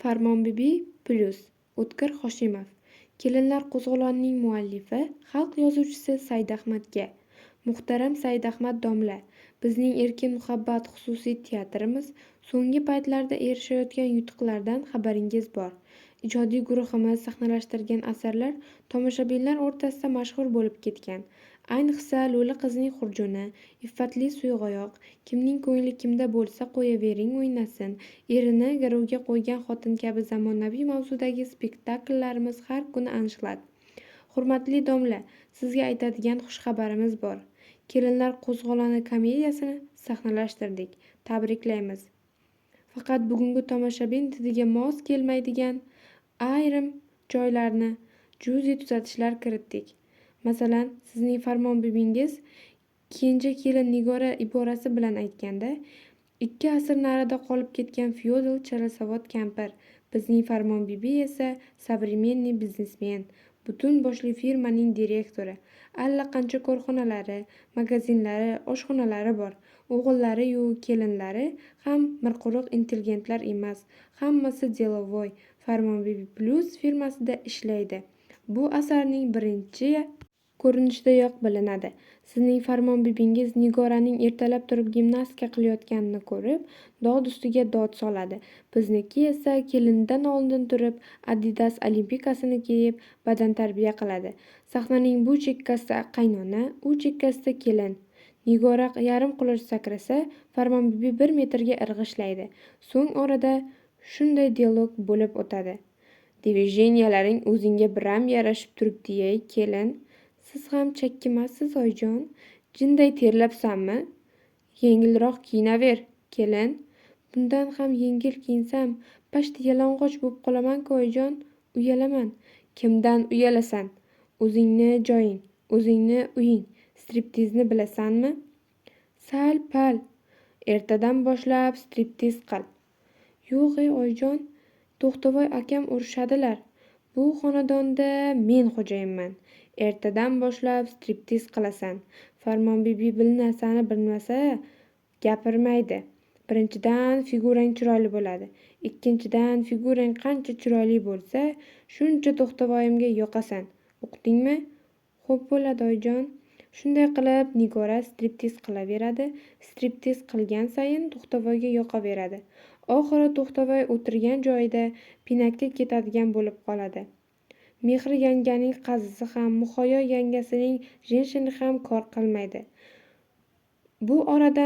Farmon-bibi plus O'tkir Hoshimov. Kelinlar qo'zg'olonining muallifi, xalq yozuvchisi Saidahmadga. Muhtaram Saidahmad domla, bizning Erkin muhabbat xususiy teatrimiz so'nggi paytlarda erishayotgan yutuqlardan xabaringiz bor. Ijodiy guruhimiz sahnalashtirgan asarlar tomoshabinlar o'rtasida mashhur bo'lib ketgan. Ayniqsa Lo'li qizning hurjuni, Iffatli suyg'oyoq, Kimning ko'ngli kimda bo'lsa qo'yavering o'ynasin, erini garovga qo'ygan xotin kabi zamonaviy mavzudagi spektakllarimiz har kuni anshlag. Hurmatli domla, sizga aytadigan xushxabarimiz bor. Kelinlar qo'zg'oloni komediyasini sahnalashtirdik. Tabriklaymiz. Faqat bugungi tomoshabin didiga mos kelmaydigan ayrim joylarni juziy tuzatishlar kiritdik. Masalan, sizning farmonbibingiz kenja kelin Nigora iborasi bilan aytganda, 2 asr narida qolib ketgan feodal chalasavod kampir, bizning farmonbibi esa современный biznesmen, butun boshli firmaning direktori, allaqancha korxonalari, magazinlari, oshxonalari bor. O'g'illari-yu kelinlari ham mirquruq intelligentlar emas, hammasi delovoy, Farmonbibi plus firmasida ishlaydi. Bu asarning birinchi ko'rinishidayoq bilinadi. Sizning farmonbibingiz Nigoraning ertalab turib gimnastika qilayotganini ko'rib, dod ustiga dod soladi. Bizniki esa kelindan oldin turib Adidas olimpikasini kiyib badantarbiya qiladi. Sahnaning bu chekkasida qaynona, u chekkasida kelin. Nigora yarim quloch sakrasa, Farmonbibi 1 metrga irg'ishlaydi. So'ng orada shunday dialog bo'lib o'tadi. Divijeniyalaring o'zingga biram yarashib turibdi-ey, kelin. Siz ham chakkimassiz, oyijon. Jinday terlabsanmi? Yengilroq kiyinaver, kelin. Bundan ham yengil kiyinsam, pashti yalang'och bo'lib qolaman-ku, oyijon. Uyalaman. Kimdan uyalasan? O'zingni joying, o'zingni uying. Striptizni bilasanmi? Sal-pal. Ertadan boshlab striptiz qil. Yo'q-ey, oyijon. To'xtavoy akam urushadilar. Bu xonadonda men xo'jayinman. Ertadan boshlab striptiz qilasan. Farmonbibi bir narsani bilmasa, gapirmaydi. Birinchidan, figurang chiroyli bo'ladi. Ikkinchidan, figurang qancha chiroyli bo'lsa, shuncha To'xtavoyimga yoqasan. Uqdingmi? Xo'p bo'ladi, oyijon. Shunday qilib, Nigora striptiz qilaveradi. Striptiz qilgan sayin To'xtavoyga yoqaveradi. Oxiri To'xtavoy o'tirgan joyida pinakka ketadigan bo'lib qoladi. Mehri yanganing qazisi ham, Muhayyo yangasining jenshini ham kor qilmaydi. Bu orada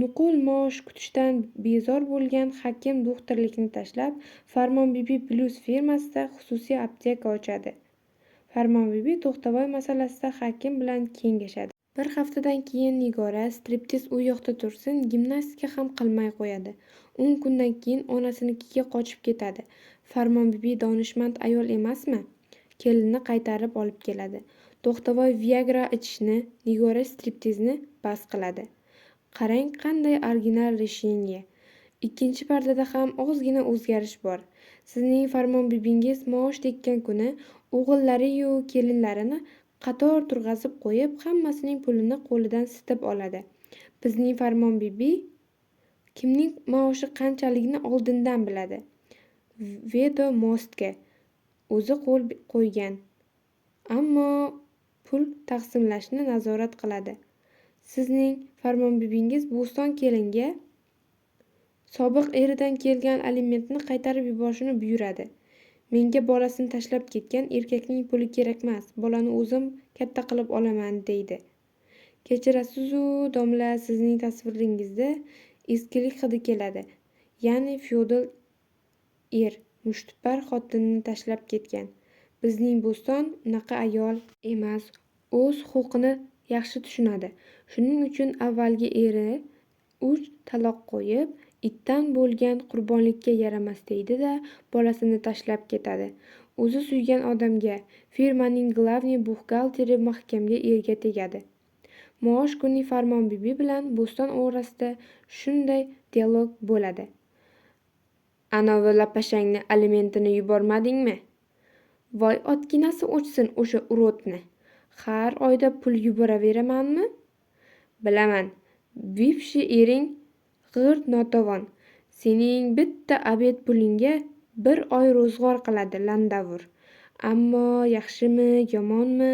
nuqul maosh kutishdan bezor bo'lgan hakim doktorlikni tashlab, Farmonbibi plus firmasida xususiy apteka ochadi. Farmonbibi To'xtavoy masalasida hakim bilan kengashadi. Bir haftadan keyin Nigora striptiz u yoqda tursin, gimnastika ham qilmay qo'yadi. 10 kundan keyin onasinikiga qochib ketadi. Farmonbibi donishmand ayol emasmi? Kelinni qaytarib olib keladi. To'xtavoy Viagra ichishni, Nigora striptizni bas qiladi. Qarang, qanday original решение. Ikkinchi pardada ham ozgina o'zgarish bor. Sizning farmonbibingiz maosh tekkan kuni o'g'illari-yu kelinlarini qator turg'azib qo'yib, hammasining pulini qo'lidan sitib oladi. Bizning farmonbibi kimning maoshi qanchaligini oldindan biladi. Vedomostga o'zi qo'l qo'ygan. Ammo pul taqsimlashni nazorat qiladi. Sizning farmonbibingiz Bo'ston kelinga sobiq eridan kelgan alimentni qaytarib yuborishni buyuradi. Menga bolasini tashlab ketgan erkakning puli kerakmas, bolani o'zim katta qilib olaman, deydi. Kechirasiz-u, domla, sizning tasviringizda eskilik hidi keladi. Ya'ni feodal er mushtipar xotinni tashlab ketgan. Bizning Bo'ston unaqa ayol emas, o'z huquqini yaxshi tushunadi. Shuning uchun avvalgi eri 3 taloq qo'yib, itdan bo'lgan qurbonlikka yaramas deydi-da, bolasini tashlab ketadi. O'zi suygan odamga, firmaning glavniy buxgalteri mahkamga erga tegadi. Maosh kuni Farmonbibi bilan Bo'ston o'rasida shunday dialog bo'ladi. Anovi lapashangni alimentini yubormadingmi? Voy otginasi o'chsin o'sha urotni. Har oyda pul yuboraveramanmi? Bilaman. Bivshi ering g'irt notavon. Sening bitta obed pulingga bir oy ro'zg'or qiladi landavur. Ammo yaxshimi yomonmi,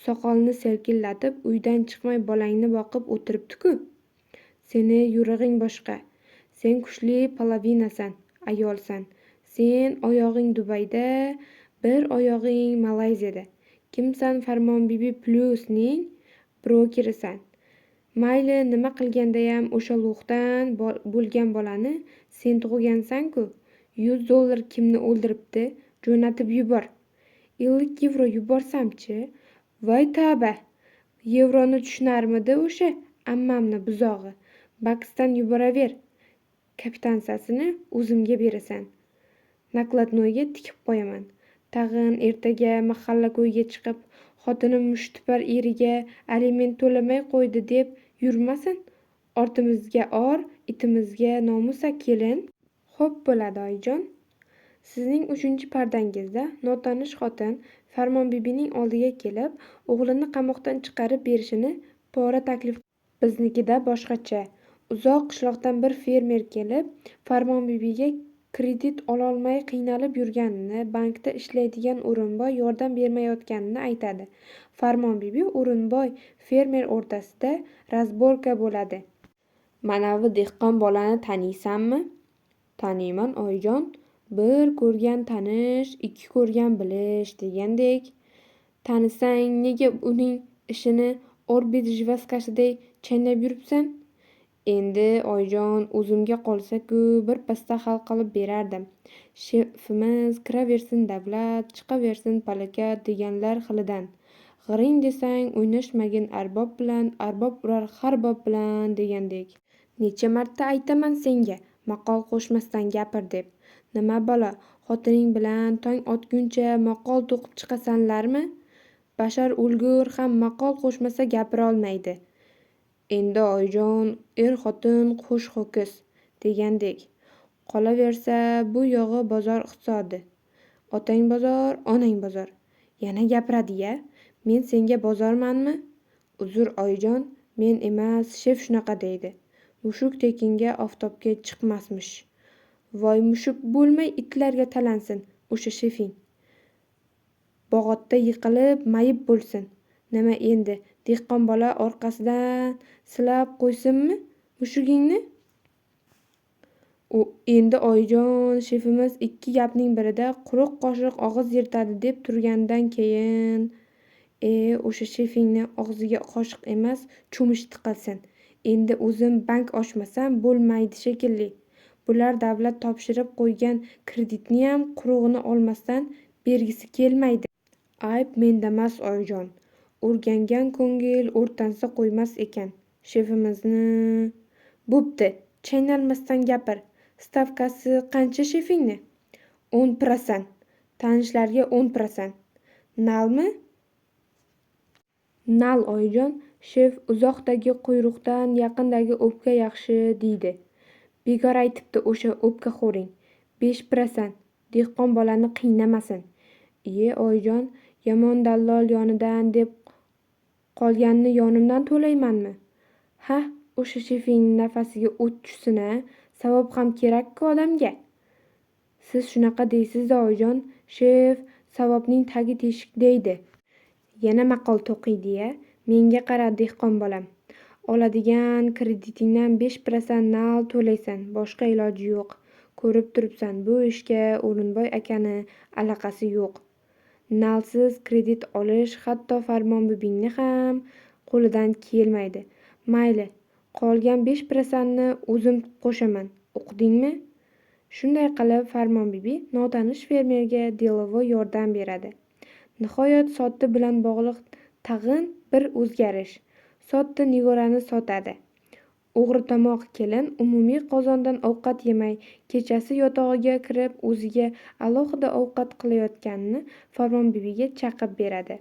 soqolni selkillatib uydan chiqmay bolangni boqib o'tiribdi-ku. Seni yurig'ing boshqa. Sen kuchli polovinasan, ayolsan. Sen oyog'ing Dubayda, bir oyog'ing Malayziyada. Kimsan? Farmonbibi Plyusning brokerisan. Mayli nima qilgandayam o'sha lo'qdan bo'lgan bolani sen tug'gansan-ku. $100 kimni o'ldiribdi? Jo'natib yubor. 50 yevro yuborsamchi? Voy tavba! Yevroni tushunarmidi o'sha ammamni buzog'i? Bakisdan yuboraver. Kapitansasini o'zimga berasan. Nakladnoyga tikib qo'yaman. Tag'in ertaga mahalla ko'yga chiqib, xotinim mushtipar eriga aliment to'lamay qo'ydi deb yurmasin. Ortimizga or, itimizga nomusa kelin. Xo'p bo'ladi oyijon. Sizning 3-pardangizda notanish xotin Farmonbibining oldiga kelib, o'g'lini qamoqdan chiqarib berishini pora taklif qildi. Biznikida boshqacha. Uzoq qishloqdan bir fermer kelib, Farmonbibiga kredit ololmay qiynalib yurganini, bankda ishlaydigan O'rinboy yordam bermayotganini aytadi. Farmonbibi O'rinboy fermer o'rtasida razborka bo'ladi. Manavi dehqon bolani taniysanmi? Taniyman oyijon. Bir ko'rgan tanish, ikki ko'rgan bilish degandek. Tanisang, nega uning ishini orbit jvaskasiday chaynab yuribsan? Endi oyijon, o'zimga qolsa-ku birpasda hal qilib berardim. Shefimiz kiraversin davlat, chiqaversin palakat deganlar xilidan. G'iring desang o'ynashmagin arbob bilan, arbob urar har bob bilan degandek. Necha marta aytaman senga, maqol qo'shmasdan gapir deb. Nima balo, xotining bilan tong otguncha maqol to'qib chiqasanlarmi? Bashar o'lgur ham maqol qo'shmasa gapira olmaydi. Endi oyijon, xotin qo'sh ho'kiz degandek. Qolaversa, bu yog'i bozor iqtisodi. Otang bozor, onang bozor. Yana gapiradi-ya. Men senga bozormanmi? Uzr oyijon, men emas, shef shunaqa deydi. Mushuk tekinga oftobga chiqmasmish. Voy mushuk bo'lmay itlarga talansin o'sha shefing. Bog'otda yiqilib mayib bo'lsin. Nima endi, dehqon bola orqasidan silab qo'ysinmi mushugingni? Endi oyijon, shefimiz ikki gapning birida quruq qoshiq og'iz yirtadi deb turgandan keyin o'sha shefingni og'ziga qoshiq emas, cho'mich tiqilsin. Endi o'zim bank ochmasam bo'lmaydi shekilli. Bular davlat topshirib qo'ygan kreditniyam qurug'ini olmasdan bergisi kelmaydi. Ayb mendamas oyijon. O'rgangan ko'ngil o'rtansa qo'ymas ekan. Shefimizni bo'pti, chaynalmasdan gapir. Stavkasi qancha shefingni? 10%. Tanishlarga 10%. Nalmi? Nal oyijon. Shef uzoqdagi quyruqdan yaqindagi o'pka yaxshi deydi. Begor aytibdi o'sha o'pkaxo'ring. 5%. Dehqon bolani qiynamasin. Iye oyijon, yomon dallol yonidan deb qolganini yonimdan to'laymanmi? Ha, o'sha shefingning nafasiga o't tushsin-a, savob ham kerak-ku odamga. Siz shunaqa deysiz-da oyijon, shef savobning tagi teshik deydi. Yana maqol to'qiydi-ya. Menga qara dehqon bolam. Oladigan kreditingdan 5% nal to'laysan, boshqa iloji yo'q. Ko'rib turibsan, bu ishga O'rinboy akani alaqasi yo'q. Nalsiz kredit olish hatto Farmonbibingni ham qo'lidan kelmaydi. Mayli, qolgan 5%ni o'zim qo'shaman. O'qdingmi? Shunday qilib Farmonbibi notanish fermerga delovoy yordam beradi. Nihoyat sodda bilan bog'liq tag'in bir o'zgarish. Sodda Nigorani sotadi. O'g'ri tomoq kelin umumiy qozondan ovqat yemay, kechasi yotog'iga kirib o'ziga alohida ovqat qilayotganini Farmonbibiga chaqib beradi.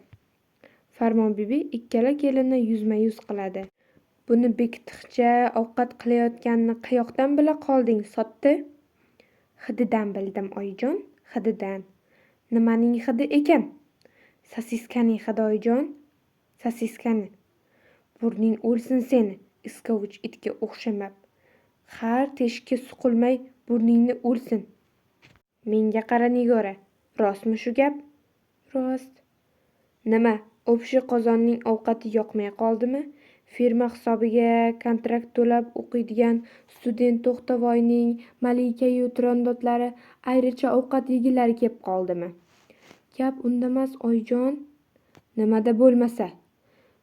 Farmonbibi ikkala kelinni yuzma-yuz qiladi. Buni bekitiqcha ovqat qilayotganini qayoqdan bila qolding, sotdi? Hididan bildim oyijon, hididan. Nimaning hidi ekan? Sosiskaning hidi oyijon, sosiskani. Burning o'lsin seni, iskovich itga o'xshamab. Har teshikka suqilmay burningni o'lsin. Menga qara Nigora, rostmi shu gap? Rost. Nima, o'pshi qozonning ovqati yoqmay qoldimi? Firma hisobiga kontrakt to'lab o'qiydigan student To'xtavoyning malikayu turandotlari ayricha ovqat yegilari kep qoldimi? Gap undamas oyijon. Nimada bo'lmasa.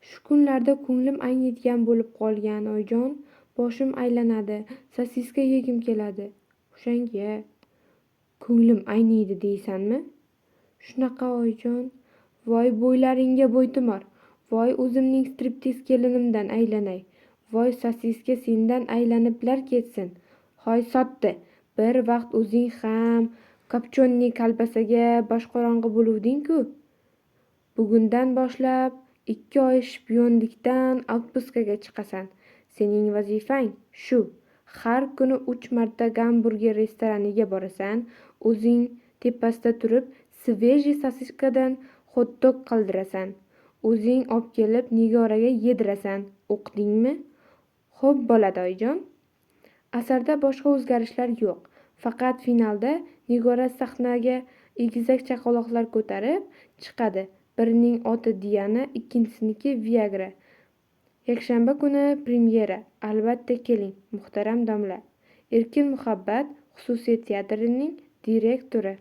Shu kunlarda ko'nglim ayniydigan bo'lib qolgan oyijon. Boshim aylanadi, sosiska yegim keladi. O'shanga ko'nglim ayniydi deysanmi? Shunaqa oyijon. Voy bo'ylaringga bo'ytumor. Voy o'zimning striptiz kelinimdan aylanay. Voy sosiska sendan aylaniblar ketsin. Hoy sotdi. Bir vaqt o'zing ham kopchonniy kolbasaga boshqorong'i bo'luvding-ku. Bugundan boshlab 2 oy shpiyonlikdan otpuskaga chiqasan. Sening vazifang shu. Har kuni 3 marta gamburger restoraniga borasan, o'zing tepasida turib svejiy sosiskadan hot-dog qildirasan. O'zing obkelib Nigoraga yedirasan. O'qdingmi? Xo'p bo'ladi oyijon. Asarda boshqa o'zgarishlar yo'q. Faqat finalda Nigora sahnaga egizak chaqaloqlar ko'tarib chiqadi. Birining oti Diana, ikkinchisiniki Viagra. Yakshanba kuni premyera. Albatta keling, muhtaram domla. Erkin muhabbat xususiy teatrining direktori